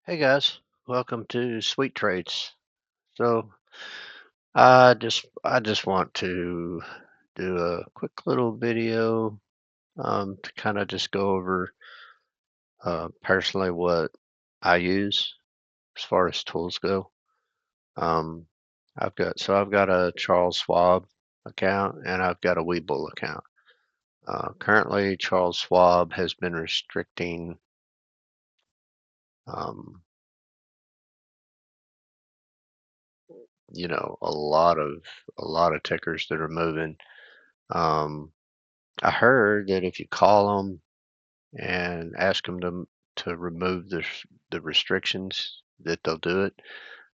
Hey guys, welcome to SweetTrades. So I just want to do a quick little video to kind of just go over personally what I use as far as tools go. Um, I've got a Charles Schwab account and I've got a Webull account. Currently, Charles Schwab has been restricting um, a lot of tickers that are moving. Um, I heard that if you call them and ask them to remove the restrictions, that they'll do it.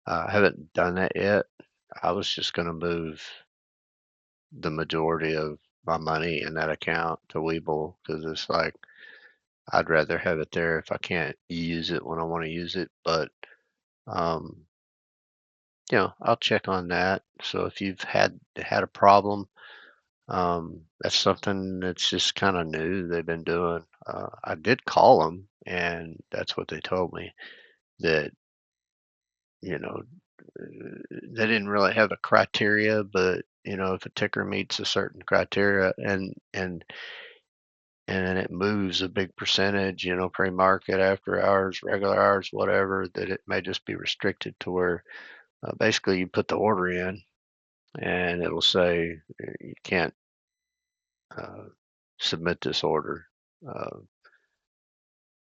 I haven't done that yet. I was just going to move the majority of my money in that account to Webull because it's like I'd rather have it there if I can't use it when I want to use it. But um, I'll check on that. So if you've had a problem, that's something that's just kind of new they've been doing. I did call them, and that's what they told me that you know they didn't really have a criteria, but if a ticker meets a certain criteria and it moves a big percentage, pre-market, after hours, regular hours, whatever, that it may just be restricted to where basically you put the order in and it'll say you can't uh, submit this order. Uh,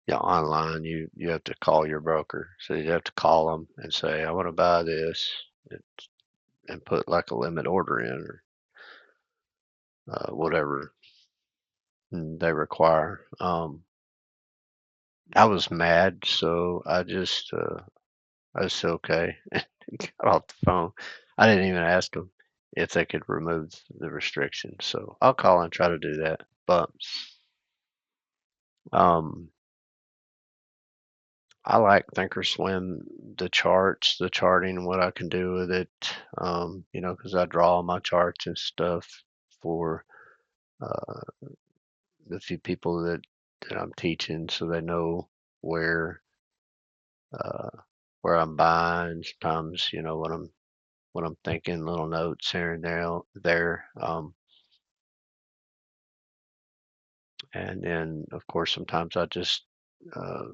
yeah, online, you have to call your broker. So you have to call them and say, I want to buy this, and put like a limit order in or whatever they require. I was mad, so I said okay, and got off the phone. I didn't even ask them if they could remove the restriction. So I'll call and try to do that. But um, I like Thinkorswim, the charts, the charting, and what I can do with it. Because I draw my charts and stuff for uh, the few people that I'm teaching, so they know where uh, where I'm buying. Sometimes, what I'm thinking, little notes here and there. And then, of course, sometimes I just uh,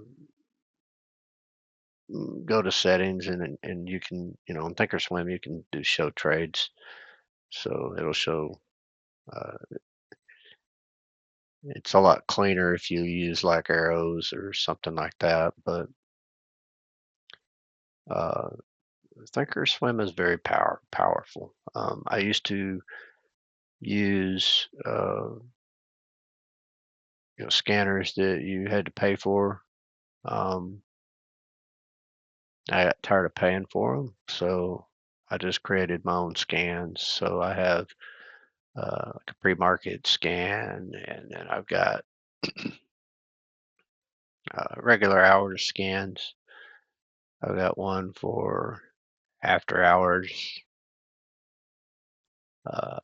go to settings and you can, on Thinkorswim, you can do show trades. So it'll show. Uh, it's a lot cleaner if you use like arrows or something like that. But uh, Thinkorswim is very powerful. I used to use scanners that you had to pay for. Um, I got tired of paying for them, so I just created my own scans. So I have like a pre-market scan, and then I've got regular hours scans. I've got one for after hours, uh,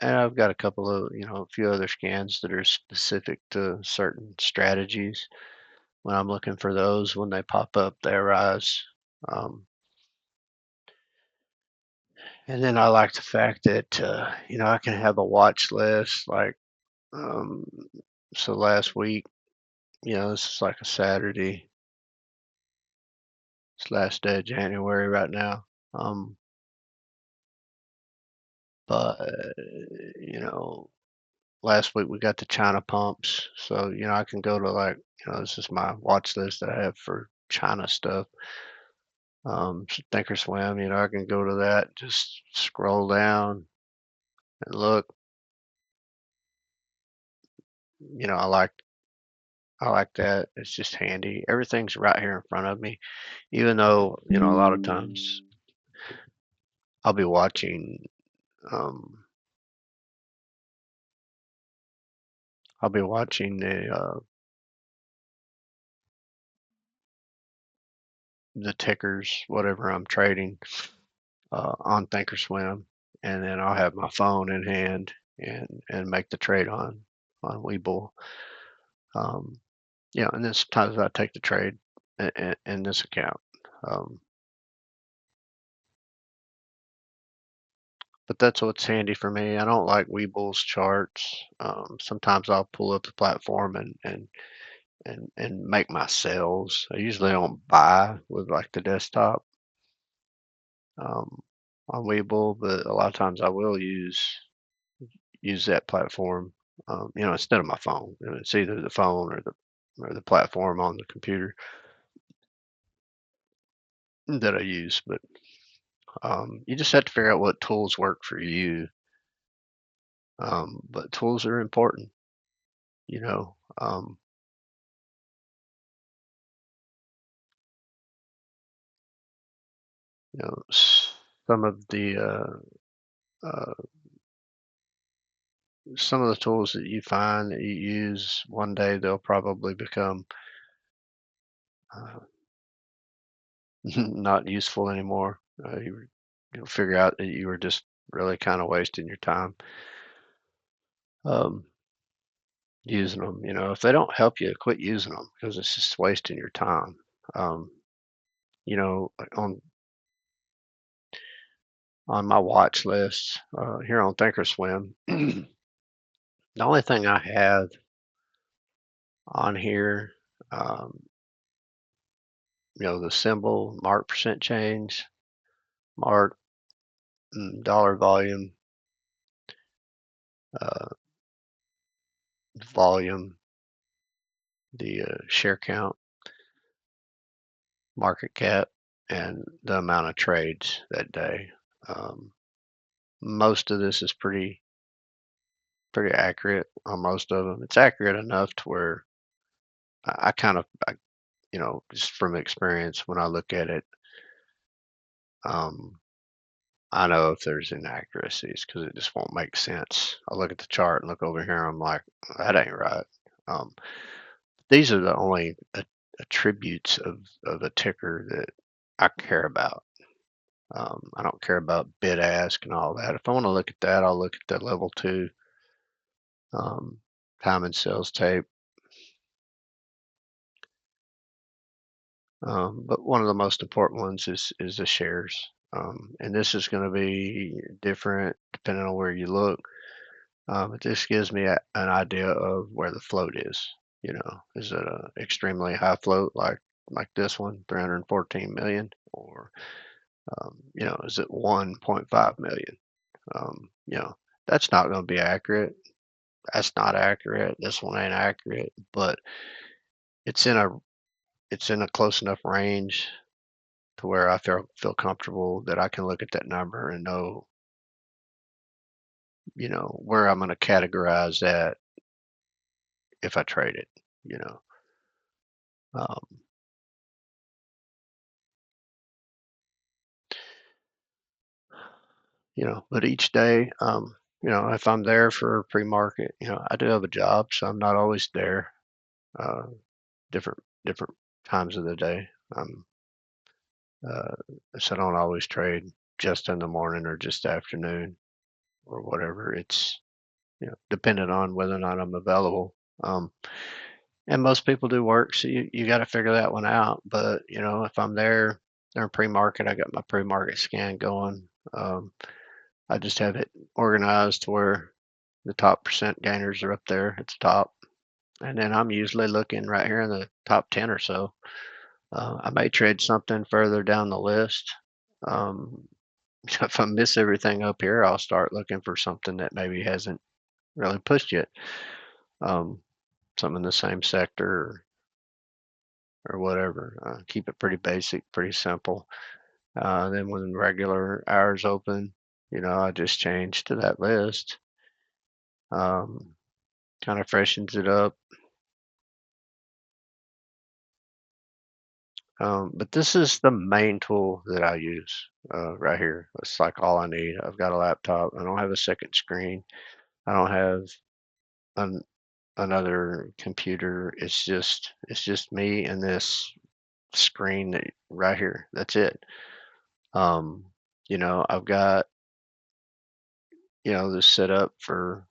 and I've got a couple of, a few other scans that are specific to certain strategies. When I'm looking for those, when they pop up, they arise. Um, and then I like the fact that I can have a watch list. Like, um, so last week, this is like a Saturday. It's last day of January right now. But last week we got the China pumps, so I can go to, like, this is my watch list that I have for China stuff. Thinkorswim, I can go to that, just scroll down and look. You know, I like that. It's just handy. Everything's right here in front of me, even though a lot of times I'll be watching. Um, I'll be watching the tickers, whatever I'm trading, on Thinkorswim, and then I'll have my phone in hand and make the trade on Webull. Um, and then sometimes I take the trade. in this account. Um, but that's what's handy for me. I don't like Webull's charts. Sometimes I'll pull up the platform and make my sales. I usually don't buy with like the desktop um, on Webull, but a lot of times I will use that platform. Instead of my phone. It's either the phone or the platform on the computer that I use. But you just have to figure out what tools work for you. But tools are important, you know. Some of the uh, some of the tools that you find that you use one day, they'll probably become uh, not useful anymore. You'll figure out that you were just really kind of wasting your time um, using them. If they don't help you, quit using them because it's just wasting your time. Um, like on my watch list here on Thinkorswim, the only thing I have on here, um, the symbol, mark percent change, mark dollar uh, volume, the share count, market cap, and the amount of trades that day. Um, Most of this is pretty accurate on most of them. It's accurate enough to where I kind of, just from experience, when I look at it, um, I know if there's inaccuracies because it just won't make sense. I look at the chart and look over here, and I'm like, that ain't right. Um, these are the only attributes of a ticker that I care about. I don't care about bid ask and all that. If I want to look at that, I'll look at the level two um, time and sales tape. But one of the most important ones is the shares. And this is going to be different depending on where you look. But this gives me an idea of where the float is. Is it a extremely high float like this one, 314 million, or is it 1.5 million? That's not going to be accurate. That's not accurate. This one ain't accurate, but it's in a it's in a close enough range to where I feel comfortable that I can look at that number and know, where I'm going to categorize that if I trade it. You know, um, but each day, if I'm there for pre-market, I do have a job, so I'm not always there. Uh, different times of the day. Uh, so I don't always trade just in the morning or just afternoon or whatever. It's dependent on whether or not I'm available. And most people do work, so you got to figure that one out. But if I'm there during pre-market, I got my pre-market scan going. I just have it organized to where the top percent gainers are up there at the top, and then I'm usually looking right here in the top 10 or so. I may trade something further down the list. Um, if I miss everything up here, I'll start looking for something that maybe hasn't really pushed yet. Um, Some in the same sector or whatever. Keep it pretty basic, pretty simple. Then when regular hours open, I just change to that list. Um, Kind of freshens it up. But this is the main tool that I use right here. It's like all I need. I've got a laptop. I don't have a second screen. I don't have an, another computer. It's just me and this screen right here. That's it. Um, I've got this set up for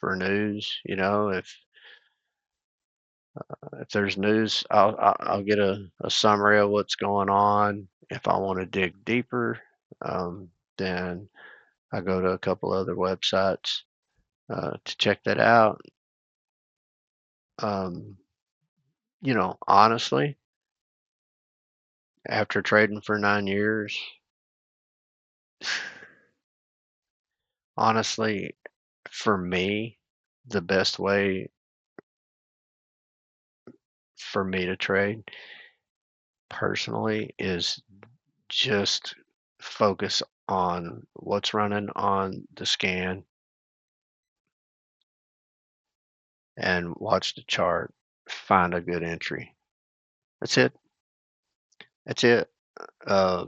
news. If If there's news, I'll get a summary of what's going on. If I want to dig deeper, then I go to a couple other websites to check that out. Um, honestly, after trading for 9 years, honestly, for me, the best way for me to trade personally is just focus on what's running on the scan and watch the chart, find a good entry. That's it. That's it. Uh,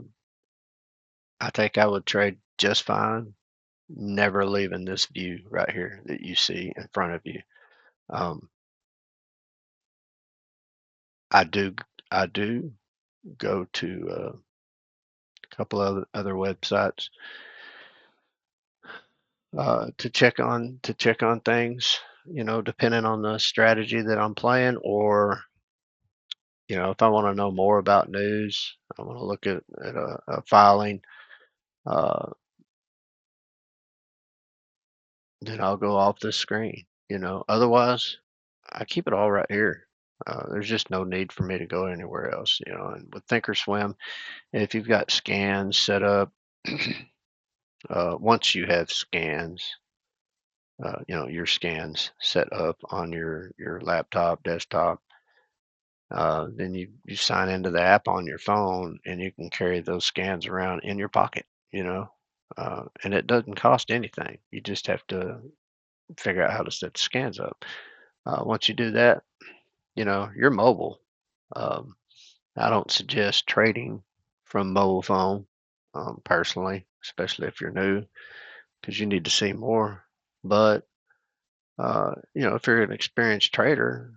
I think I would trade just fine, never leaving this view right here that you see in front of you. Um, I do, I do go to a couple of other websites to check on things. Depending on the strategy that I'm playing, or if I want to know more about news, I want to look at a filing. Uh, then I'll go off the screen. Otherwise, I keep it all right here. There's just no need for me to go anywhere else. And with Thinkorswim, if you've got scans set up, once you have scans, your scans set up on your laptop, desktop, then you sign into the app on your phone, and you can carry those scans around in your pocket. And it doesn't cost anything. You just have to figure out how to set the scans up. Once you do that, you're mobile. Um, I don't suggest trading from mobile phone, personally, especially if you're new, because you need to see more. But if you're an experienced trader,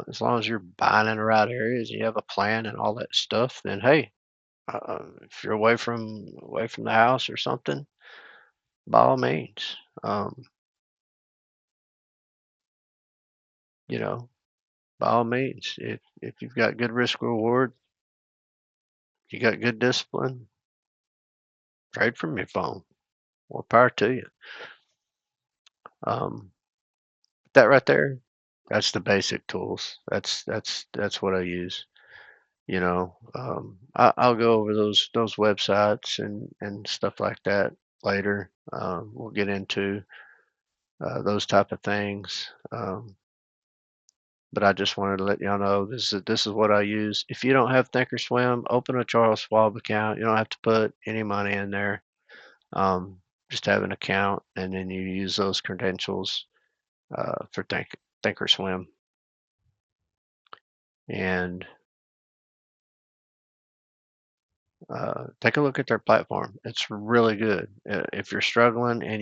as long as you're buying in the right areas, you have a plan and all that stuff, then hey, if you're away from the house or something, by all means, you know, by all means, if you've got good risk reward, you got good discipline, trade from your phone. More power to you. Um, that right there, that's the basic tools. That's what I use. I'll go over those websites and stuff like that later. We'll get into those type of things. But I just wanted to let y'all know this is what I use. If you don't have Thinkorswim, open a Charles Schwab account. You don't have to put any money in there. Just have an account, and then you use those credentials for Thinkorswim. And take a look at their platform. It's really good. If you're struggling and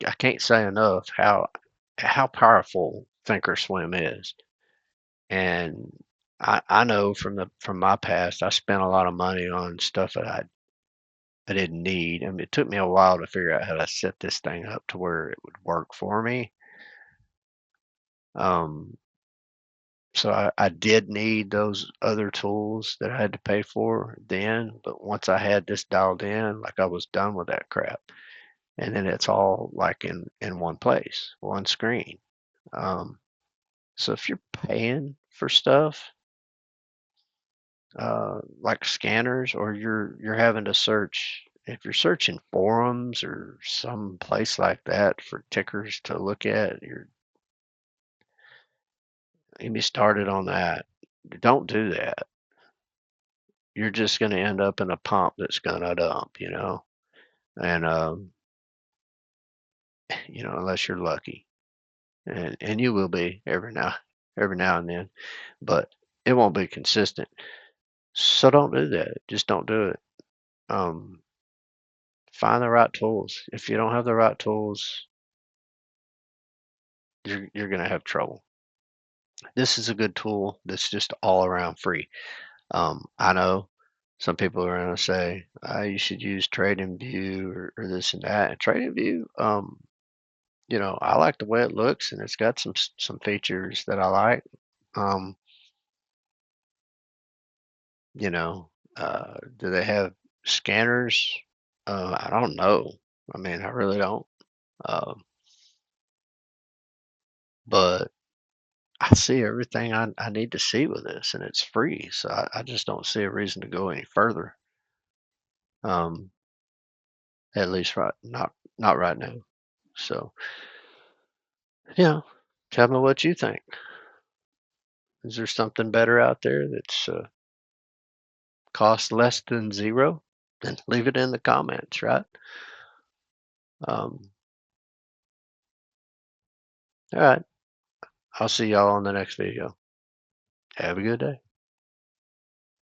I can't say enough how powerful Thinkorswim is. And I know from my past, I spent a lot of money on stuff that I didn't need. I mean, it took me a while to figure out how to set this thing up to where it would work for me. Um, so I did need those other tools that I had to pay for then, but once I had this dialed in, like I was done with that crap. And then it's all like in one place, one screen. Um, so if you're paying for stuff, like scanners, or you're having to search, if you're searching forums or some place like that for tickers to look at, you be started on that. Don't do that. You're just going to end up in a pump that's going to dump. And unless you're lucky, and you will be every now and then, but it won't be consistent. So don't do that. Just don't do it. Um, find the right tools. If you don't have the right tools, you're going to have trouble. This is a good tool that's just all around free. I know some people are going to say, you should use TradingView or this and that. And TradingView, I like the way it looks, and it's got some features that I like. Um, you know, do they have scanners? I don't know. I mean, I really don't. Um, but I see everything I need to see with this, and it's free, so I just don't see a reason to go any further. Um, at least not right now. So, yeah, tell me what you think. Is there something better out there that's cost less than zero? Then leave it in the comments, right? Um, all right. I'll see y'all on the next video. Have a good day.